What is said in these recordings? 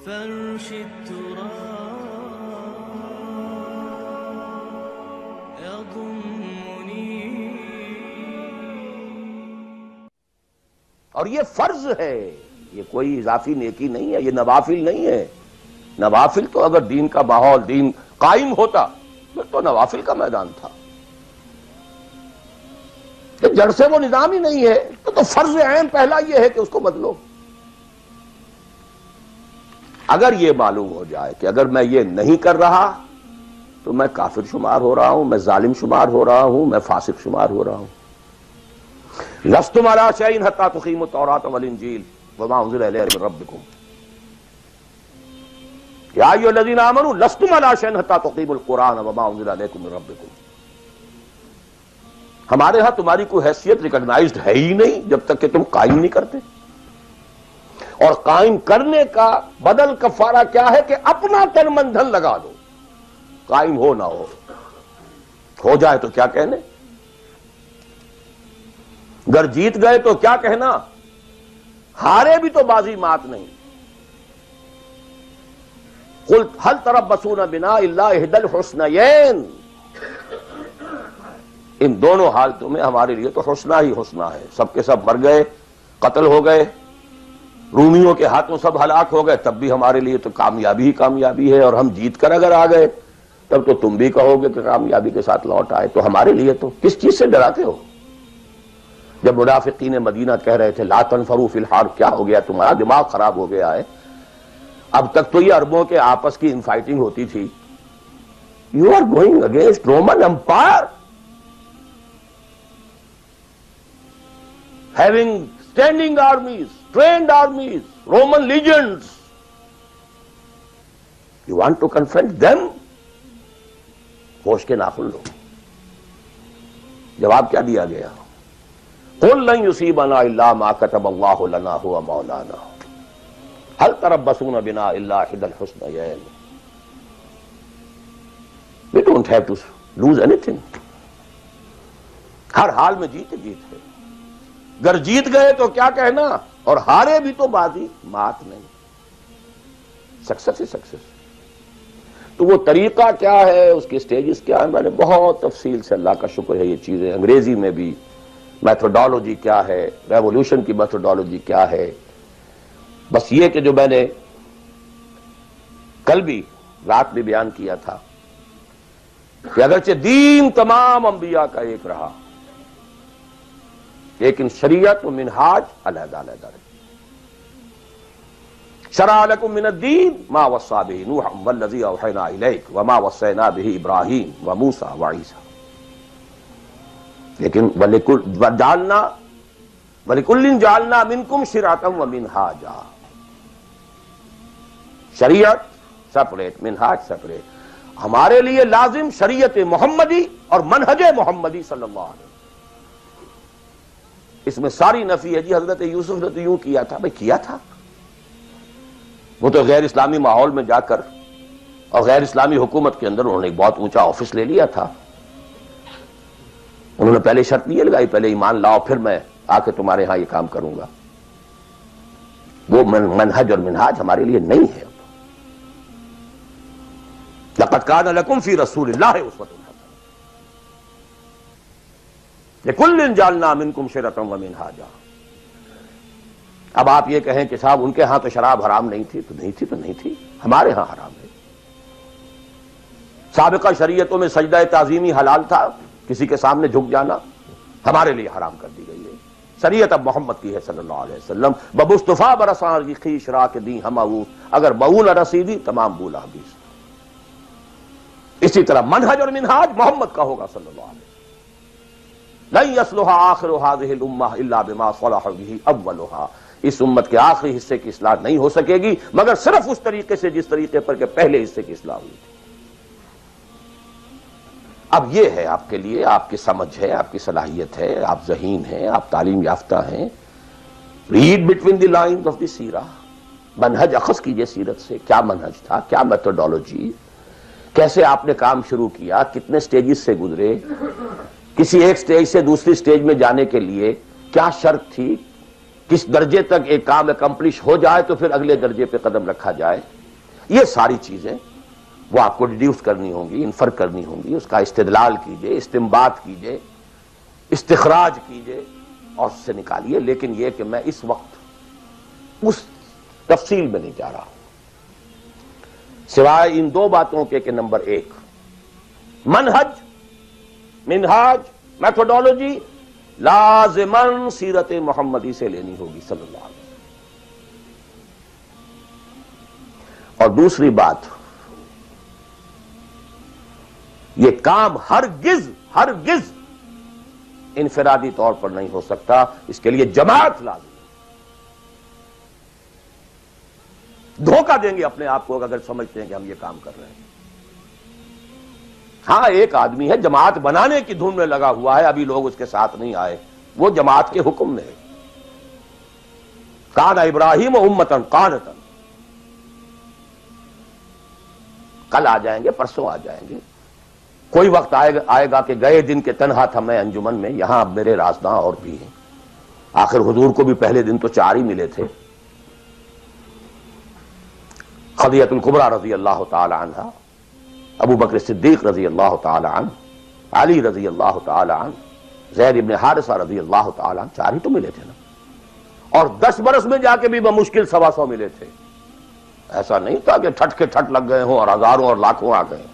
فرش التراب يضمني. اور یہ فرض ہے، یہ کوئی اضافی نیکی نہیں ہے، یہ نوافل نہیں ہے. نوافل تو اگر دین کا ماحول، دین قائم ہوتا تو نوافل کا میدان تھا. جڑ سے وہ نظام ہی نہیں ہے تو فرض عین پہلا یہ ہے کہ اس کو بدلو. اگر یہ معلوم ہو جائے کہ اگر میں یہ نہیں کر رہا تو میں کافر شمار ہو رہا ہوں، میں ظالم شمار ہو رہا ہوں، میں فاسق شمار ہو رہا ہوں. لستم علی شیء حتی تقیموا التوراۃ والانجیل وما انزل الیکم من ربکم یا ایھا الذین آمنوا لستم علی شیء حتی تقیموا القرآن وما انزل الیکم من ربکم. ہمارے ہاں تمہاری کوئی حیثیت ریکگنائزڈ ہے ہی نہیں جب تک کہ تم قائم نہیں کرتے. اور قائم کرنے کا بدل کفارہ کیا ہے کہ اپنا تن من دھن لگا دو. قائم ہو نہ ہو جائے تو کیا کہنے، گر جیت گئے تو کیا کہنا، ہارے بھی تو بازی مات نہیں. قل هل تربصون بنا الا احدى الحسنيين. ان دونوں حالتوں میں ہمارے لیے تو حسنہ ہی حسنہ ہے. سب کے سب مر گئے، قتل ہو گئے، رومیوں کے ہاتھوں سب ہلاک ہو گئے، تب بھی ہمارے لیے تو کامیابی ہی کامیابی ہے. اور ہم جیت کر اگر آ گئے تب تو تم بھی کہو گے کہ کامیابی کے ساتھ لوٹ آئے. تو ہمارے لیے تو کس چیز سے ڈراتے ہو؟ جب منافقین مدینہ کہہ رہے تھے لا تنفروا فی الحرب، کیا ہو گیا تمہارا دماغ خراب ہو گیا ہے؟ اب تک تو یہ عربوں کے آپس کی انفائٹنگ ہوتی تھی. You are going against Roman empire having standing armies, trained armies, Roman legions. You want to confront them? ہوش کے ناخن لو. جواب کیا دیا گیا؟ قل لن يصيبنا الا ما كتب الله لنا هو مولانا هل تربصون بنا الا احدى الحسنيين. We don't have to lose anything. ہر حال میں جیت ہے. گر جیت گئے تو کیا کہنا، اور ہارے بھی تو بازی مات نہیں. سکسس ہی سکسس. تو وہ طریقہ کیا ہے، اس کے سٹیجز کیا ہے، میں نے بہت تفصیل سے، اللہ کا شکر ہے، یہ چیزیں انگریزی میں بھی میتھوڈالوجی کیا ہے، ریولوشن کی میتھوڈالوجی کیا ہے. بس یہ کہ جو میں نے کل بھی رات بھی بیان کیا تھا کہ اگرچہ دین تمام انبیاء کا ایک رہا لیکن شریعت و منہاج علیحدہ علیحدہ رہے. شرع لکم من الدین ما وصی بہ نوحا والذی اوحینا الیک وما وصینا بہ ابراہیم وموسیٰ وعیسیٰ. لیکن وَلِكُلٍّ جَعَلْنَا مِنْكُمْ شِرْعَةً وَمِنْهَاجًا. شریعت سپریٹ، منہاج سپریٹ. ہمارے لیے لازم شریعت محمدی اور منہج محمدی صلی اللہ علیہ وسلم. اس میں ساری نفی ہے. جی حضرت یوسف نے تو یوں کیا تھا. بھئی کیا تھا، وہ تو غیر اسلامی ماحول میں جا کر اور غیر اسلامی حکومت کے اندر انہوں نے ایک بہت اونچا آفس لے لیا تھا. انہوں نے پہلے شرط یہ لگائی پہلے ایمان لاؤ پھر میں آ کے تمہارے ہاں یہ کام کروں گا. وہ منہج اور منہاج ہمارے لیے نہیں ہے. لقد کان لکم فی رسول اللہ اسوۃ حسنہ لکل جعلنا منکم شرعۃ ومنہاجا. اب آپ یہ کہیں کہ صاحب ان کے ہاں تو شراب حرام نہیں تھی، تو نہیں تھی تو نہیں تھی، ہمارے ہاں حرام ہے. سابقہ شریعتوں میں سجدہ تعظیمی حلال تھا، کسی کے سامنے جھک جانا، ہمارے لیے حرام کر دی گئی ہے. شریعت اب محمد کی ہے صلی اللہ علیہ وسلم. بمصطفیٰ برساں کی خیش را کے دی ہماؤ، اگر بہو نہ رسیدی تمام بولا حدیث. اسی طرح منہج اور منہاج محمد کا ہوگا صلی اللہ علیہ وسلم. لن يصلح آخر هذه الامہ الا بما صلح به اولها. اس امت کے آخری حصے کی اصلاح نہیں ہو سکے گی مگر صرف اس طریقے سے جس طریقے پر کہ پہلے حصے کی اصلاح ہوئی تھی. اب یہ ہے آپ کے لیے، آپ کی سمجھ ہے، آپ کی صلاحیت ہے، آپ ذہین ہیں، آپ تعلیم یافتہ ہیں. Read between the lines of the سیرہ. منہج اخذ کیجئے سیرت سے. کیا منہج تھا، کیا میتھوڈالوجی، کیسے آپ نے کام شروع کیا، کتنے سٹیجز سے گزرے، کسی ایک سٹیج سے دوسری سٹیج میں جانے کے لیے کیا شرط تھی، کس درجے تک ایک کام اکمپلش ہو جائے تو پھر اگلے درجے پہ قدم رکھا جائے. یہ ساری چیزیں وہ آپ کو ڈیڈیوس کرنی ہوں گی، انفر کرنی ہوں گی، اس کا استدلال کیجئے، استنباط کیجئے، استخراج کیجئے اور اس سے نکالیے. لیکن یہ کہ میں اس وقت اس تفصیل میں نہیں جا رہا ہوں، سوائے ان دو باتوں کے کہ نمبر ایک، منہاج میتھوڈولوجی لازماً سیرت محمدی سے لینی ہوگی صلی اللہ علیہ وسلم. اور دوسری بات، یہ کام ہرگز انفرادی طور پر نہیں ہو سکتا، اس کے لیے جماعت لازم. دھوکہ دیں گے اپنے آپ کو اگر سمجھتے ہیں کہ ہم یہ کام کر رہے ہیں. ہاں ایک آدمی ہے جماعت بنانے کی دھن میں لگا ہوا ہے، ابھی لوگ اس کے ساتھ نہیں آئے، وہ جماعت کے حکم میں ہے. کان ابراہیم امتن قانتن، کل آ جائیں گے، پرسوں آ جائیں گے. کوئی وقت آئے گا کہ گئے دن کے تنہا تھا میں انجمن میں، یہاں اب میرے رازداں اور بھی ہیں. آخر حضور کو بھی پہلے دن تو 4 ہی ملے تھے، خدیجہ الکبریٰ رضی اللہ تعالی عنہ، ابو بکر صدیق رضی اللہ تعالی عنہ، علی رضی اللہ تعالی عنہ، زید ابن حارثہ رضی اللہ تعالی عنہ، 4 ہی تو ملے تھے نا. اور 10 برس میں جا کے بھی بمشکل 125 ملے تھے. ایسا نہیں تھا کہ ٹھٹ کے ٹھٹ لگ گئے ہوں اور ہزاروں اور لاکھوں آ گئے.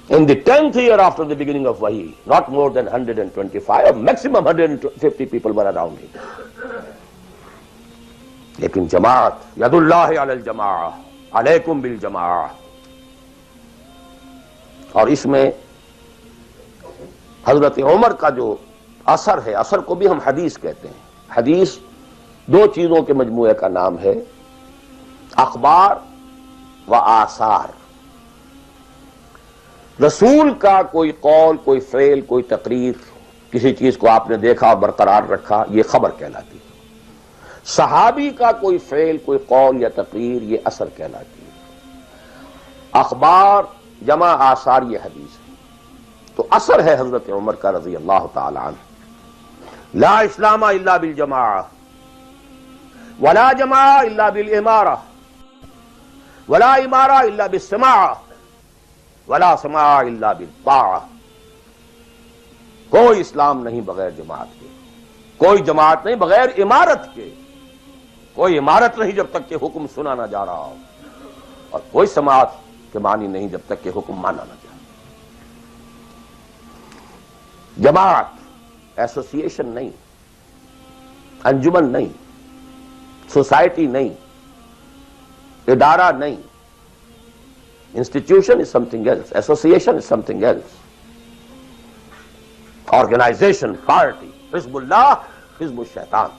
In the 10th year after the beginning of Wahi, not more than 125 or maximum 150 people were around him. لیکن جماعت، ید اللہ علی الجماعہ، علیکم بالجماعہ. اور اس میں حضرت عمر کا جو اثر ہے، اثر کو بھی ہم حدیث کہتے ہیں. حدیث 2 چیزوں کے مجموعے کا نام ہے، اخبار و آثار. رسول کا کوئی قول، کوئی فعل، کوئی تقریر، کسی چیز کو آپ نے دیکھا اور برقرار رکھا، یہ خبر کہلاتی ہے. صحابی کا کوئی فعل، کوئی قول یا تقریر، یہ اثر کہلاتی ہے. اخبار جمع آثار یہ حدیث ہے. تو اثر ہے حضرت عمر کا رضی اللہ تعالی عنہ، لا اسلام الا بالجماعہ ولا جماعہ الا بالامارہ ولا امارہ الا بالسماعہ ولا سماع الا بالطاعہ. کوئی اسلام نہیں بغیر جماعت کے، کوئی جماعت نہیں بغیر امارت کے، کوئی امارت نہیں جب تک کہ حکم سنا نہ جا رہا ہو، اور کوئی سماعت کے معنی نہیں جب تک کہ حکم مانا نہ جائے. جماعت ایسوسیشن نہیں، انجمن نہیں، سوسائٹی نہیں، ادارہ نہیں. Institution is something else. Association is something else. Organization, party, Hizbullah, Hizb al-Shaitan.